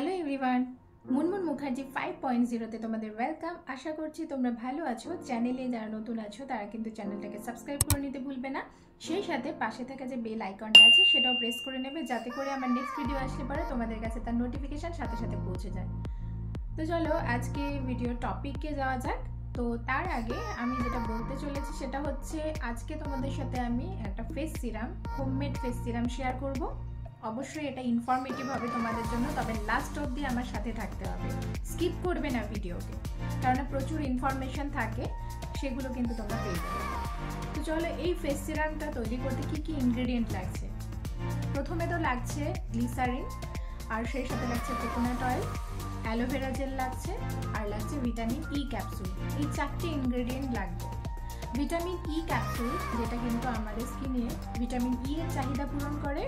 Hello everyone, Munmun Mukherjee 5.0 তে তোমাদের welcome. আশা করছি তোমরা ভালো আছো। চ্যানেলে যারা নতুন আছো তারা কিন্তু চ্যানেলটাকে সাবস্ক্রাইব করে নিতে ভুলবে না। সেই সাথে পাশে থাকা যে বেল আইকনটা আছে সেটাও প্রেস করে নেবে, যাতে করে আমার নেক্সট ভিডিও আসলে পরে তোমাদের কাছে তার নোটিফিকেশন সাথে সাথে পৌঁছে যায়। তো চলো আজকে ভিডিওর টপিকে যাওয়া যাক। তো তার আগে আমি যেটা বলতে চলেছি সেটা হচ্ছে, আজকে তোমাদের সাথে আমি একটা face serum, homemade face serum share করব। অবশ্যই এটা ইনফরমেটিভ হবে তোমাদের জন্য, তবে লাস্ট অবধি আমার সাথে থাকতে হবে, স্কিপ করবে না ভিডিওকে, কারণ প্রচুর ইনফরমেশন থাকে, সেগুলো কিন্তু তোমরা পেয়ে যাবে। তো চলো এই ফেস সিরামটা তৈরি করতে কি কি ইনগ্রেডিয়েন্ট লাগছে। প্রথমে তো লাগছে গ্লিসারিন, আর সেই সাথে লাগছে কোকোনাট অয়েল, অ্যালোভেরা জেল লাগছে, আর লাগছে ভিটামিন ই ক্যাপসুল। এই চারটে ইনগ্রেডিয়েন্ট লাগবে। ভিটামিন ই ক্যাপসুল, যেটা কিন্তু আমাদের স্কিনে ভিটামিন ই এর চাহিদা পূরণ করে,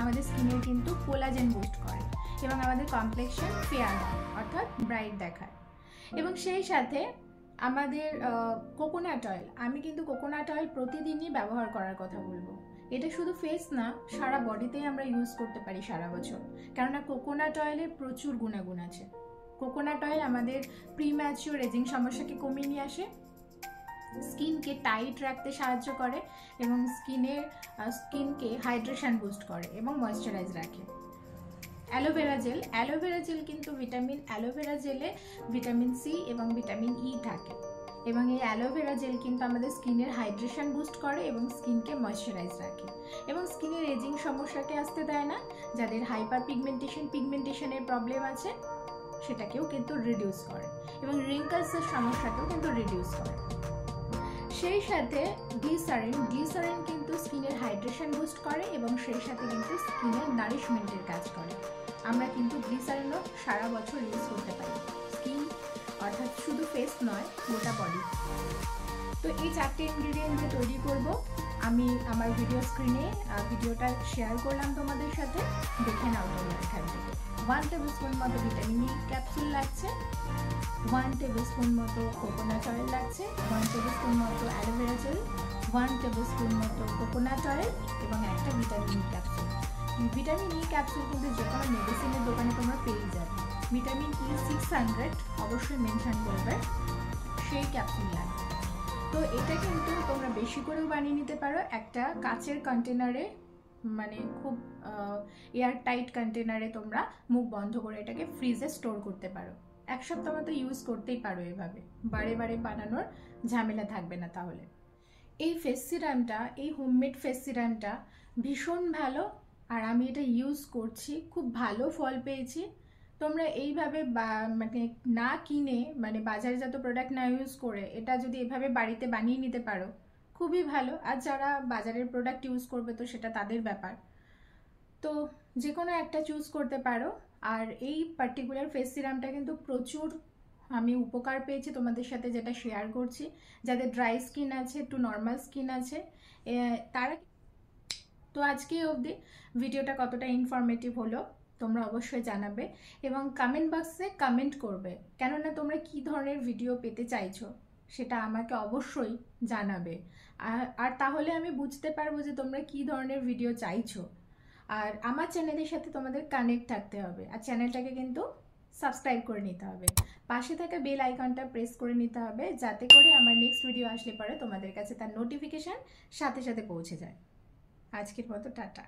আমাদের স্কিনের কিন্তু কোলাজেন বুস্ট করে এবং আমাদের কমপ্লেক্সন ফেয়ার হয়, অর্থাৎ ব্রাইট দেখায়। এবং সেই সাথে আমাদের কোকোনাট অয়েল, আমি কিন্তু কোকোনাট অয়েল প্রতিদিনই ব্যবহার করার কথা বলবো। এটা শুধু ফেস না, সারা বডিতেই আমরা ইউজ করতে পারি সারা বছর, কেননা কোকোনাট অয়েলের প্রচুর গুণাগুণ আছে। কোকোনাট অয়েল আমাদের প্রিম্যাচিওর এজিং সমস্যাকে কমিয়ে নিয়ে আসে, স্কিনকে টাইট রাখতে সাহায্য করে এবং স্কিনকে হাইড্রেশন বুস্ট করে এবং ময়েশ্চারাইজ রাখে। অ্যালোভেরা জেল কিন্তু অ্যালোভেরা জেলে ভিটামিন সি এবং ভিটামিন ই থাকে, এবং এই অ্যালোভেরা জেল কিন্তু আমাদের স্কিনের হাইড্রেশন বুস্ট করে এবং স্কিনকে ময়েশ্চারাইজ রাখে এবং স্কিনের এজিং সমস্যাকে আসতে দেয় না। যাদের হাইপার পিগমেন্টেশনের প্রবলেম আছে সেটাকেও কিন্তু রিডিউস করে এবং রিঙ্কলসের সমস্যাকেও কিন্তু রিডিউস করে। সেই সাথে গ্লিসারিন কিন্তু স্কিনের হাইড্রেশন বুস্ট করে এবং সেই সাথে কিন্তু স্কিনের নারিশমেন্টের কাজ করে। আমরা কিন্তু গ্লিসারিনও সারা বছর ইউজ করতে পারি, স্কিন অর্থাৎ শুধু ফেস নয়, গোটা বডি। তো এই চারটে ইনগ্রিডিয়েন্ট দিয়ে তৈরি করব। আমি আমার ভিডিও স্ক্রিনে ভিডিওটা শেয়ার করলাম তোমাদের সাথে, দেখে নাও তোমরা এখান থেকে। 1 টেবিল স্পুন মতো ভিটামিন ই ক্যাপসুল লাগছে, 1 টেবিল স্পুন মতো কোকোনাট অয়েল লাগছে, 1 টেবিল স্পুন মতো অ্যালোভেরা জেল, 1 টেবিল স্পুন মতো কোকোনাট অয়েল এবং একটা vitamin E capsule. Vitamin E capsule কিন্তু যে কোনো মেডিসিনের দোকানে তোমরা পেয়ে যাবে। ভিটামিন ই 600 অবশ্যই মেনশন করবে, সেই ক্যাপসুল লাগবে। তো এটা কিন্তু তোমরা বেশি করেও বানিয়ে নিতে পারো, একটা কাচের কন্টেনারে, মানে খুব এয়ার টাইট কন্টেনারে তোমরা মুখ বন্ধ করে এটাকে ফ্রিজে স্টোর করতে পারো। 1 সপ্তাহ মতো ইউজ করতেই পারো, এভাবে বারে বারে বানানোর ঝামেলা থাকবে না। তাহলে এই ফেস সিরামটা, এই হোমমেড ফেস সিরামটা ভীষণ ভালো, আর আমি এটা ইউজ করছি, খুব ভালো ফল পেয়েছি। তোমরা এইভাবে মানে না কিনে, মানে বাজারজাত প্রোডাক্ট না ইউজ করে এটা যদি এভাবে বাড়িতে বানিয়ে নিতে পারো, খুবই ভালো। আর যারা বাজারের প্রোডাক্ট ইউজ করবে তো সেটা তাদের ব্যাপার, তো যে কোনো একটা চুজ করতে পারো। আর এই পার্টিকুলার ফেস সিরামটা কিন্তু প্রচুর আমি উপকার পেয়েছি তোমাদের সাথে, যেটা শেয়ার করছি। যাদের ড্রাই স্কিন আছে, একটু নর্মাল স্কিন আছে, তারা। তো আজকে অবধি ভিডিওটা কতটা ইনফরমেটিভ হলো তোমরা অবশ্যই জানাবে এবং কমেন্ট বক্সে কমেন্ট করবে, কেননা তোমরা কি ধরনের ভিডিও পেতে চাইছো সেটা আমাকে অবশ্যই জানাবে। আর তাহলে আমি বুঝতে পারবো যে তোমরা কি ধরনের ভিডিও চাইছো। আর আমার চ্যানেলের সাথে তোমাদের কানেক্ট থাকতে হবে, আর চ্যানেলটাকে কিন্তু সাবস্ক্রাইব করে নিতে হবে, পাশে থাকা বেল আইকনটা প্রেস করে নিতে হবে, যাতে করে আমার নেক্সট ভিডিও আসলে পরে তোমাদের কাছে তার নোটিফিকেশান সাথে সাথে পৌঁছে যায়। আজকের মতো টাটা।